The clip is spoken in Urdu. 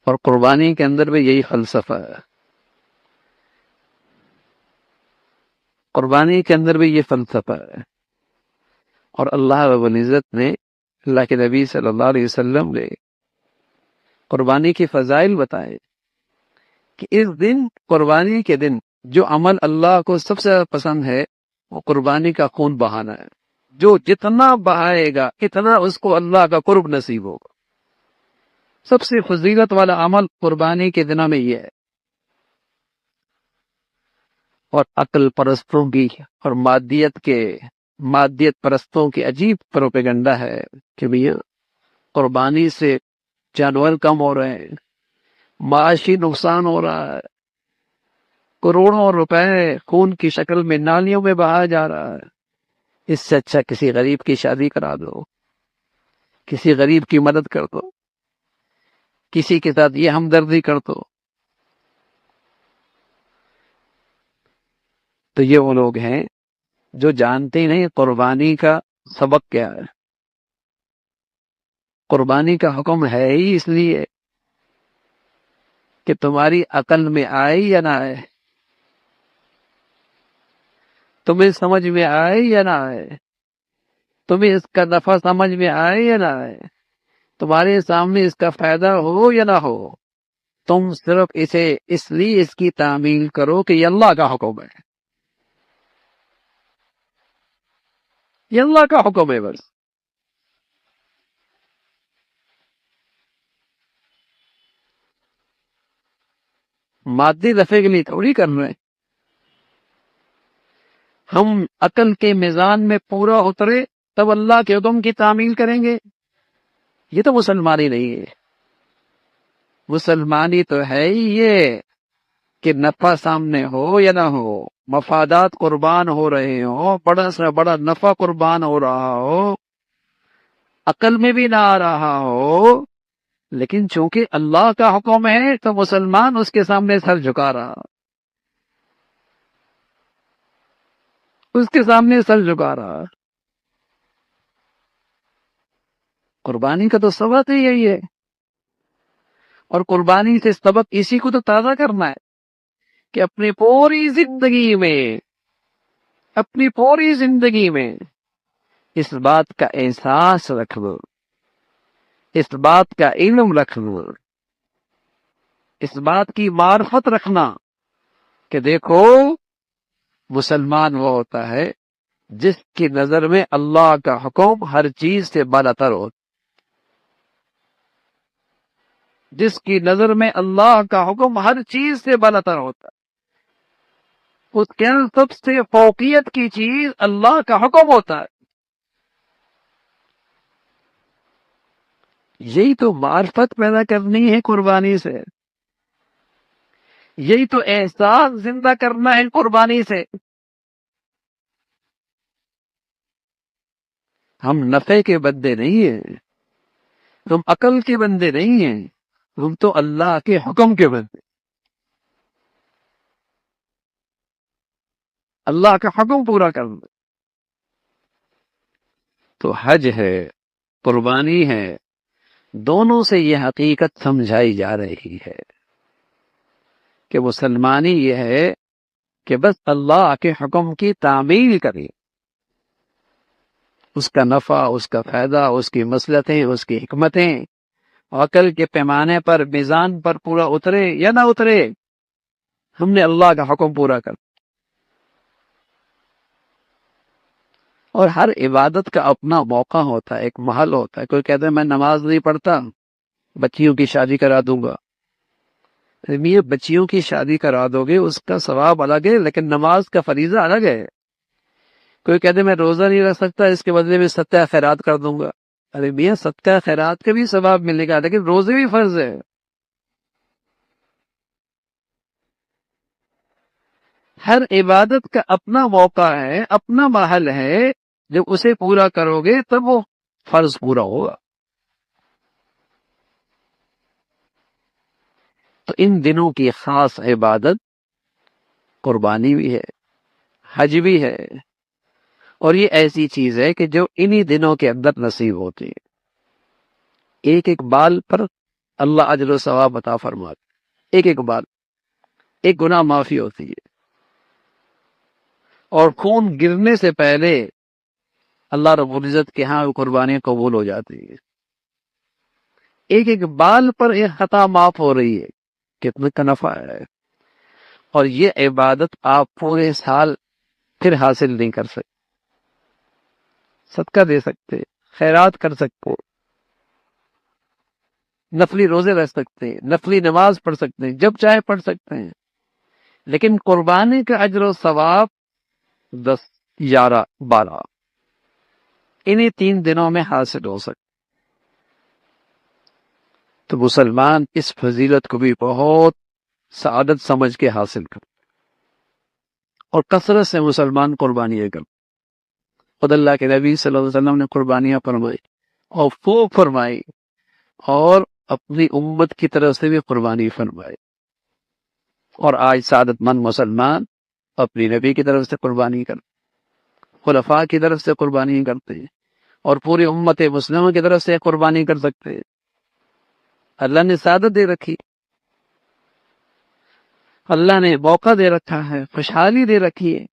اور قربانی کے اندر بھی یہی فلسفہ ہے، قربانی کے اندر بھی یہ فلسفہ ہے۔ اور اللہ رب العزت نے، اللہ کے نبی صلی اللہ علیہ وسلم نے قربانی کی فضائل بتائے کہ اس دن، قربانی کے دن، جو عمل اللہ کو سب سے زیادہ پسند ہے وہ قربانی کا خون بہانا ہے۔ جو جتنا بہائے گا اتنا اس کو اللہ کا قرب نصیب ہوگا۔ سب سے فضیلت والا عمل قربانی کے دنوں میں یہ ہے۔ اور عقل پرستوں کی اور مادیت پرستوں کی عجیب پروپیگنڈا ہے کہ بھیا قربانی سے جانور کم ہو رہے ہیں، معاشی نقصان ہو رہا ہے، کروڑوں روپے خون کی شکل میں نالیوں میں بہایا جا رہا ہے، اس سے اچھا کسی غریب کی شادی کرا دو، کسی غریب کی مدد کر دو، کسی کے ساتھ یہ ہمدردی کر دو۔ تو یہ وہ لوگ ہیں جو جانتے ہی نہیں قربانی کا سبق کیا ہے۔ قربانی کا حکم ہے ہی اس لیے کہ تمہاری عقل میں آئے یا نہ آئے، تمہیں سمجھ میں آئے یا نہ آئے، تمہیں اس کا نفع سمجھ میں آئے یا نہ آئے، تمہارے سامنے اس کا فائدہ ہو یا نہ ہو، تم صرف اسے اس لیے اس کی تعمیل کرو کہ یہ اللہ کا حکم ہے، یہ اللہ کا حکم ہے بس۔ مادی دفعے کے لیے تھوڑی کر رہے ہیں، ہم عقل کے میزان میں پورا اترے تب اللہ کے حکم کی تعمیل کریں گے۔ یہ تو مسلمانی نہیں ہے۔ مسلمانی تو ہے ہی یہ کہ نفع سامنے ہو یا نہ ہو، مفادات قربان ہو رہے ہوں، بڑا سے بڑا نفع قربان ہو رہا ہو، عقل میں بھی نہ آ رہا ہو، لیکن چونکہ اللہ کا حکم ہے تو مسلمان اس کے سامنے سر جھکا رہا، اس کے سامنے سر جھکا رہا۔ قربانی کا تو سبق ہی یہی ہے، اور قربانی سے سبق اسی کو تو تازہ کرنا ہے کہ اپنی پوری زندگی میں اس بات کا احساس رکھ لو، اس بات کا علم رکھ لو، اس بات کی معرفت رکھنا کہ دیکھو مسلمان وہ ہوتا ہے جس کی نظر میں اللہ کا حکم ہر چیز سے بالاتر ہو، جس کی نظر میں اللہ کا حکم ہر چیز سے بالاتر ہوتا ہے، اس کے سب سے فوقیت کی چیز اللہ کا حکم ہوتا ہے۔ یہی تو معرفت پیدا کرنی ہے قربانی سے، یہی تو احساس زندہ کرنا ہے قربانی سے۔ ہم نفع کے بندے نہیں ہیں، ہم عقل کے بندے نہیں ہیں، ہم تو اللہ کے حکم کے بندے، اللہ کا حکم پورا کرنا۔ تو حج ہے، قربانی ہے، دونوں سے یہ حقیقت سمجھائی جا رہی ہے کہ مسلمانی یہ ہے کہ بس اللہ کے حکم کی تعمیل کرے، اس کا نفع، اس کا فائدہ، اس کی مصلحتیں، اس کی حکمتیں عقل کے پیمانے پر، میزان پر پورا اترے یا نہ اترے، ہم نے اللہ کا حکم پورا کر۔ اور ہر عبادت کا اپنا موقع ہوتا ہے، ایک محل ہوتا ہے۔ کوئی کہتا ہے میں نماز نہیں پڑھتا، بچیوں کی شادی کرا دوں گا۔ یہ بچیوں کی شادی کرا دو گے اس کا ثواب الگ ہے، لیکن نماز کا فریضہ الگ ہے۔ کوئی کہتے میں روزہ نہیں رکھ سکتا، اس کے بدلے میں صدقہ خیرات کر دوں گا۔ ارے میاں صدقہ خیرات کا بھی ثواب ملے گا، لیکن روزے بھی فرض ہے۔ ہر عبادت کا اپنا موقع ہے، اپنا محل ہے، جب اسے پورا کرو گے تب وہ فرض پورا ہوگا۔ تو ان دنوں کی خاص عبادت قربانی بھی ہے، حج بھی ہے، اور یہ ایسی چیز ہے کہ جو انہی دنوں کے اندر نصیب ہوتی ہے۔ ایک ایک بال پر اللہ اجر و ثواب عطا فرماتے، ایک ایک بار ایک گناہ معافی ہوتی ہے، اور خون گرنے سے پہلے اللہ رب العزت کے ہاں وہ قربانیاں قبول ہو جاتی ہے۔ ایک ایک بال پر ایک خطا معاف ہو رہی ہے، کتنے کا نفع ہے۔ اور یہ عبادت آپ پورے سال پھر حاصل نہیں کر سکتے، صدقہ دے سکتے، خیرات کر سکتے، نفلی روزے رہ سکتے ہیں، نفلی نماز پڑھ سکتے ہیں، جب چاہے پڑھ سکتے ہیں، لیکن قربانی کا اجر و ثواب 10، 11، 12 انہی 3 دنوں میں حاصل ہو سکتے۔ تو مسلمان اس فضیلت کو بھی بہت سعادت سمجھ کے حاصل کر، اور کثرت سے مسلمان قربانیاں کر۔ خود اللہ کے نبی صلی اللہ علیہ وسلم نے قربانیاں فرمائی اور خوب فرمائی، اور اپنی امت کی طرف سے بھی قربانی فرمائی۔ اور آج سعادت مند مسلمان اپنی نبی کی طرف سے قربانی کرتے، خلفاء کی طرف سے قربانی کرتے ہیں، اور پوری امت مسلمہ کی طرف سے قربانی کر سکتے ہیں۔ اللہ نے سعادت دے رکھی، اللہ نے موقع دے رکھا ہے، خوشحالی دے رکھی ہے،